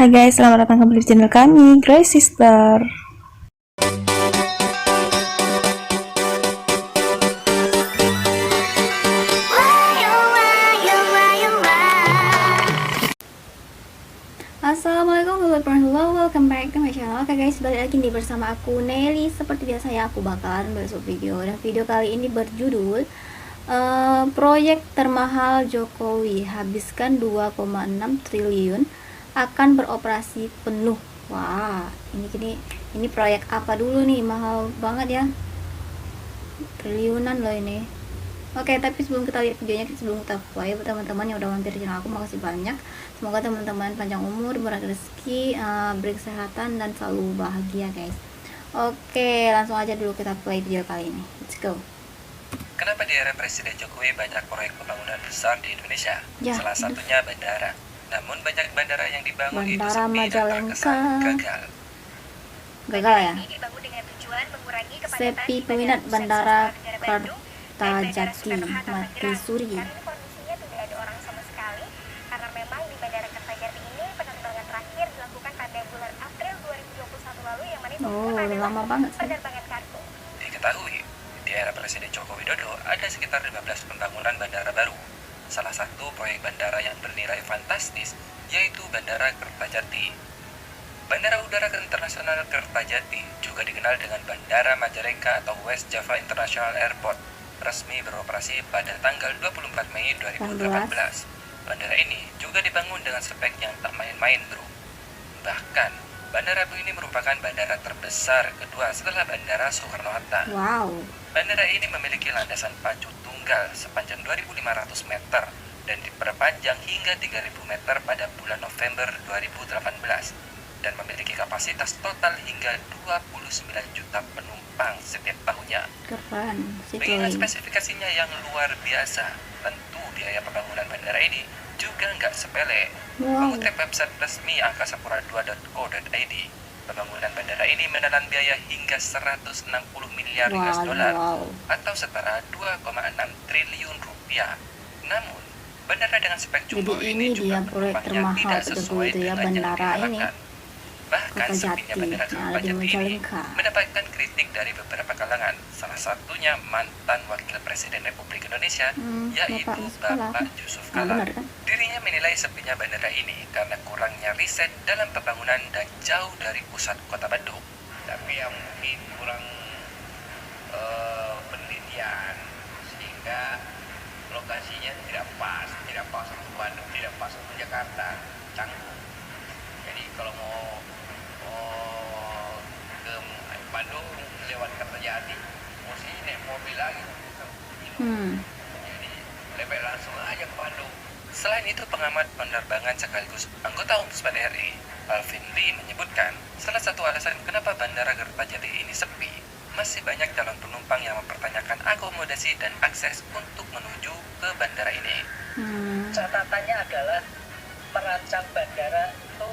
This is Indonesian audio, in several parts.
Hai guys, selamat datang kembali di channel kami, Grace Sister. Assalamualaikum warahmatullahi wabarakatuh. Welcome back to my channel. Oke guys, balik lagi nih bersama aku Nelly. Seperti biasa ya, aku bakalan besok video. Dan video kali ini berjudul proyek termahal Jokowi, habiskan 2,6 triliun, akan beroperasi penuh. Wah, ini proyek apa dulu nih? Mahal banget ya, triliunan loh ini. Oke, tapi sebelum kita lihat videonya, sebelum kita play, buat teman-teman yang udah mampir di channel aku, makasih banyak. Semoga teman-teman panjang umur, murah rezeki, berkesehatan, dan selalu bahagia guys. Oke, langsung aja dulu kita play video kali ini. Let's go. Kenapa di era Presiden Jokowi banyak proyek pembangunan besar di Indonesia? Ya, Salah satunya bandara. Namun banyak bandara yang dibangun itu Bandara sepi dan Majalengka. terkesan gagal. Gagal ya? Ini dibangun dengan tujuan mengurangi kepadatan Sepi di peminat Bandara Kertajati, mati suri. Karena kondisinya tidak ada orang sama sekali, karena memang di Bandara Kertajati ini penerbangan terakhir dilakukan pada bulan April 2021 lalu, yang mana itu lama banget sih. penerbangan kargo. Diketahui, di era Presiden Joko Widodo ada sekitar 15 pembangunan bandara baru. Salah satu proyek bandara yang bernilai fantastis yaitu Bandara Kertajati. Bandara Udara Internasional Kertajati juga dikenal dengan Bandara Majalengka atau West Java International Airport, resmi beroperasi pada tanggal 24 Mei 2018. Bandara ini juga dibangun dengan spek yang tak main-main, bro. Bahkan, bandara ini merupakan bandara terbesar kedua setelah Bandara Soekarno-Hatta. Wow. Bandara ini memiliki landasan pacu tunggal sepanjang 2.500 meter dan diperpanjang hingga 3.000 meter pada bulan November 2018 dan memiliki kapasitas total hingga 29 juta penumpang setiap tahunnya. Keren. Mengingat spesifikasinya yang luar biasa, tentu biaya pembangunan bandara ini juga nggak sepele. Wow. Mengutip website resmi angkasapura2.co.id, pembangunan bandara ini menelan biaya hingga 160 miliar US dollar atau setara 2,6 triliun rupiah. Namun, bandara dengan spek jumbo Jadi ini juga dia proyek penumpangnya termahal tidak betul sesuai itu ya, dengan yang bandara ini. diharapkan. Bahkan sepinya bandara Kertajati yang ada di Kertajati ini Majalengka. mendapatkan kritik dari beberapa kalangan, salah satunya mantan Wakil Presiden Republik Indonesia, yaitu Bapak Yusuf Kala. Kan? Dirinya menilai sepinya bandara ini karena kurangnya riset dalam pembangunan dan jauh dari pusat kota Bandung. Tapi yang mungkin kurang penelitian sehingga lokasinya tidak pas untuk Bandung, tidak pas untuk Jakarta, canggung. Jadi kalau mau ke Bandung lewat Kertajati, mesti naik mobil lagi. Jadi lebih langsung aja ke Bandung. Selain itu, pengamat penerbangan sekaligus anggota Ombudsman RI, Alvin Lee, menyebutkan salah satu alasan kenapa Bandara Kertajati ini sepi, masih banyak calon penumpang yang mempertanyakan akomodasi dan akses untuk menuju ke bandara ini. Catatannya adalah merancang bandara itu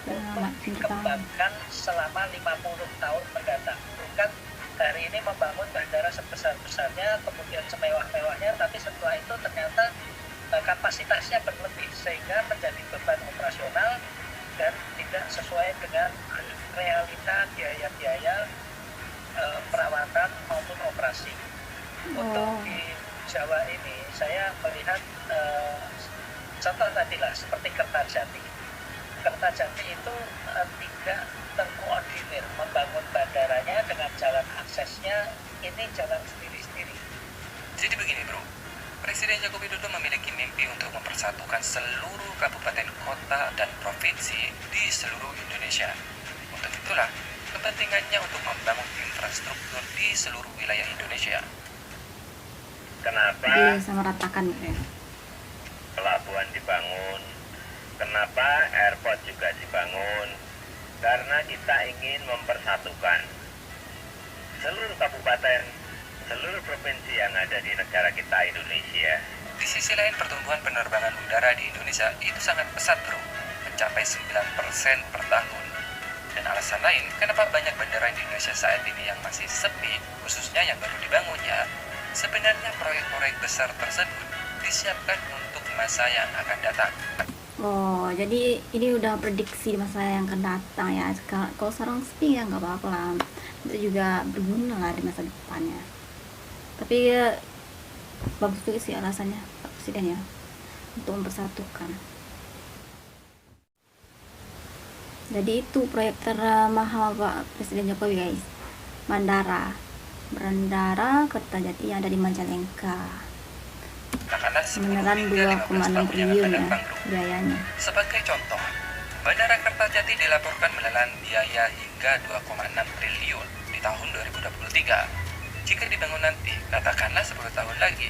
untuk dikembangkan selama 50 tahun mendatang. Bukan hari ini membangun bandara sebesar-besarnya, kemudian semewah-mewahnya, tapi setelah itu ternyata kapasitasnya berlebih sehingga menjadi beban operasional dan tidak sesuai dengan realita biaya-biaya perawatan maupun operasi. Untuk di Jawa ini saya melihat contoh tadilah seperti Kertajati. Kertajati itu tidak terkoordinir membangun bandaranya dengan jalan aksesnya, ini jalan sendiri-sendiri. Jadi begini bro, Presiden Joko Widodo memiliki mimpi untuk mempersatukan seluruh kabupaten, kota, dan provinsi di seluruh Indonesia. Untuk itulah, kepentingannya untuk membangun infrastruktur di seluruh wilayah Indonesia. Kenapa Meratakan ya. pelabuhan dibangun? Kenapa airport juga dibangun? Karena kita ingin mempersatukan seluruh kabupaten, seluruh provinsi yang ada di negara kita Indonesia. Di sisi lain, pertumbuhan penerbangan udara di Indonesia itu sangat pesat bro, mencapai 9% per tahun. Dan alasan lain, kenapa banyak bandara di Indonesia saat ini yang masih sepi, khususnya yang baru dibangunnya, sebenarnya proyek-proyek besar tersebut disiapkan untuk masa yang akan datang. Oh, jadi ini udah prediksi masa yang akan datang ya. Kalau sekarang sepi ya nggak apa-apa lah. Itu juga berguna lah di masa depannya. Tapi ya, bagus juga sih alasannya Pak Presiden ya untuk mempersatukan. Jadi itu proyek termahal Pak Presiden Jokowi guys. Bandara Kertajati yang ada di Majalengka. Katakanlah 10 Beneran hingga 15 2,6 tahun yang triliun akan ya datang, bro. biayanya. Sebagai contoh, Bandara Kertajati dilaporkan menelan biaya hingga 2,6 triliun di tahun 2023. Jika dibangun nanti, katakanlah 10 tahun lagi,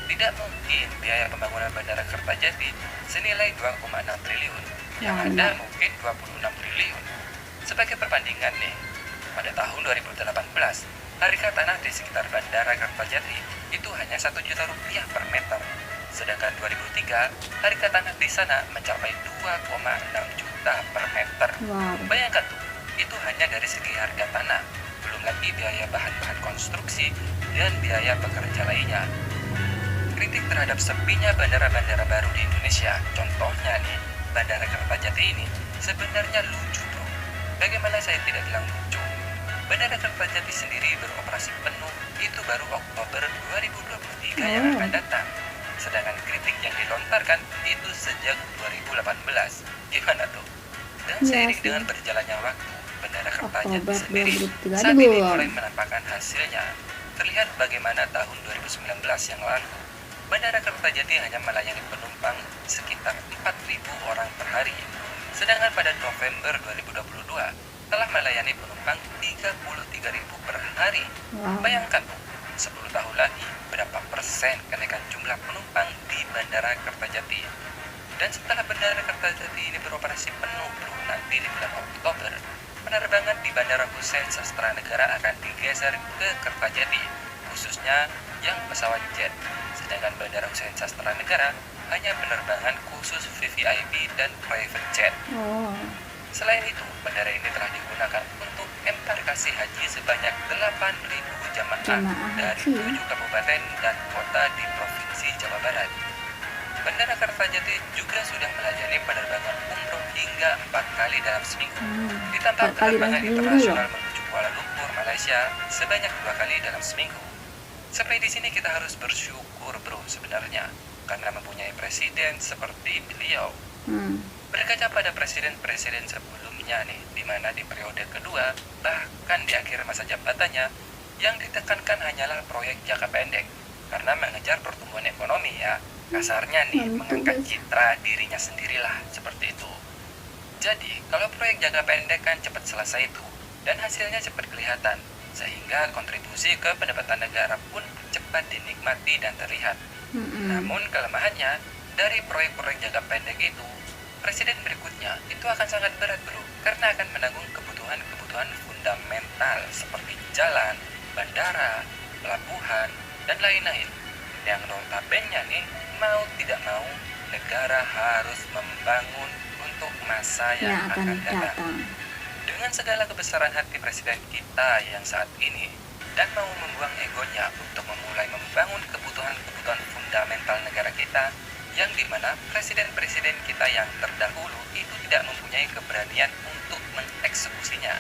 tidak mungkin biaya pembangunan Bandara Kertajati senilai 2,6 triliun. Yang Ya, ada benar. mungkin 26 triliun. Sebagai perbandingan nih, pada tahun 2018, harga tanah di sekitar Bandara Kertajati itu hanya 1 juta rupiah per meter. Sedangkan 2003, harga tanah di sana mencapai 2,6 juta per meter. Wow. Bayangkan tuh, itu hanya dari segi harga tanah, belum lagi biaya bahan-bahan konstruksi dan biaya pekerja lainnya. Kritik terhadap sepinya bandara-bandara baru di Indonesia, contohnya nih, Bandara Kertajati ini sebenarnya lucu bro. Bagaimana saya tidak bilang lucu? Bandara Kertajati sendiri beroperasi penuh itu baru Oktober 2023 yang akan datang. Sedangkan kritik yang dilontarkan itu sejak 2018. Gimana tuh? Dan Iya seiring sih. dengan berjalannya waktu, Bandara Kertajati Oktober sendiri 2023 saat ini belum. mulai menampakkan hasilnya. Terlihat bagaimana tahun 2019 yang lalu, Bandara Kertajati hanya melayani penumpang sekitar 4.000 orang per hari. Sedangkan pada November 2022 telah melayani penumpang 33.000 per hari. Wow. Bayangkan tuh, 10 tahun lagi berapa persen kenaikan jumlah penumpang di Bandara Kertajati. Dan setelah Bandara Kertajati ini beroperasi penuh bro, nanti di bulan Oktober, penerbangan di Bandara Hussein Sastra Negara akan digeser ke Kertajati, khususnya yang pesawat jet. Sedangkan Bandara Hussein Sastra Negara hanya penerbangan khusus VVIP dan private jet. Oh. Selain itu, bandara ini telah digunakan untuk embarkasi haji sebanyak 8.000 jamaah dari haji. 7 kabupaten dan kota di Provinsi Jawa Barat. Bandara Kertajati juga sudah melayani penerbangan umroh hingga 4 kali dalam seminggu. Ditambah 4 kali dalam penerbangan seminggu internasional loh. menuju Kuala Lumpur, Malaysia sebanyak 2 kali dalam seminggu. Sampai di sini kita harus bersyukur bro sebenarnya, karena mempunyai presiden seperti beliau. Berkaca pada presiden-presiden sebelumnya nih, di mana di periode kedua, bahkan di akhir masa jabatannya, yang ditekankan hanyalah proyek jangka pendek, karena mengejar pertumbuhan ekonomi ya, kasarnya nih, mengangkat citra dirinya sendirilah, seperti itu. Jadi, kalau proyek jangka pendek kan cepat selesai itu, dan hasilnya cepat kelihatan, sehingga kontribusi ke pendapatan negara pun cepat dinikmati dan terlihat. Namun kelemahannya, dari proyek-proyek jangka pendek itu, presiden berikutnya itu akan sangat berat bro, karena akan menanggung kebutuhan fundamental seperti jalan, bandara, pelabuhan, dan lain-lain. Yang notabene nih, mau tidak mau, negara harus membangun untuk masa yang akan datang. Dengan segala kebesaran hati presiden kita yang saat ini, dan mau membuang egonya untuk memulai membangun kebutuhan-kebutuhan fundamental negara kita, yang dimana presiden-presiden kita yang terdahulu itu tidak mempunyai keberanian untuk mengeksekusinya.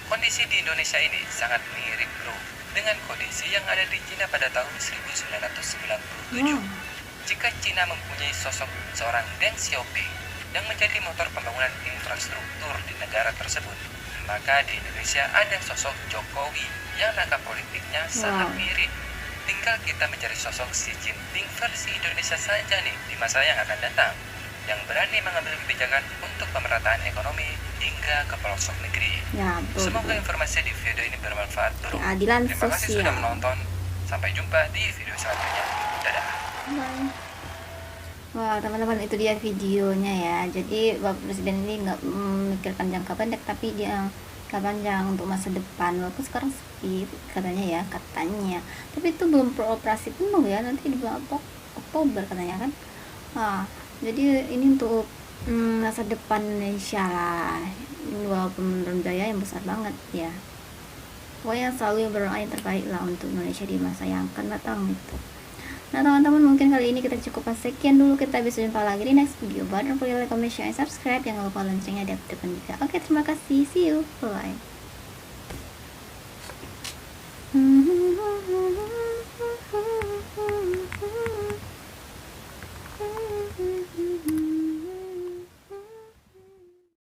Kondisi di Indonesia ini sangat mirip bro dengan kondisi yang ada di Cina pada tahun 1997. Jika Cina mempunyai sosok seorang Deng Xiaoping yang menjadi motor pembangunan infrastruktur di negara tersebut, maka di Indonesia ada sosok Jokowi yang langkah politiknya sangat mirip. Tinggal kita mencari sosok Xi Jinping versi Indonesia saja nih di masa yang akan datang, yang berani mengambil kebijakan untuk pemerataan ekonomi hingga ke pelosok negeri. Ya, Semoga informasi di video ini bermanfaat bro. Keadilan Terima kasih sosial. sudah menonton. Sampai jumpa di video selanjutnya. Dadah. Bye. Wah teman-teman, itu dia videonya ya. Jadi Bapak Presiden ini nggak memikirkan jangka pendek, tapi dia jangka panjang untuk masa depan. Walaupun sekarang sepi katanya ya, katanya. Tapi itu belum beroperasi penuh ya, nanti di bulan Oktober katanya kan. Jadi ini untuk masa depan Indonesia lah. Ini walaupun menurut biaya yang besar banget ya. Pokoknya selalu berdoa yang terbaik lah untuk Indonesia di masa yang akan datang itu. Nah teman-teman, mungkin kali ini kita cukupkan sekian dulu, kita bisa jumpa lagi di next video. Don't forget to like, comment, share, and subscribe. Jangan lupa loncengnya di depan juga. Oke, terima kasih, see you, bye.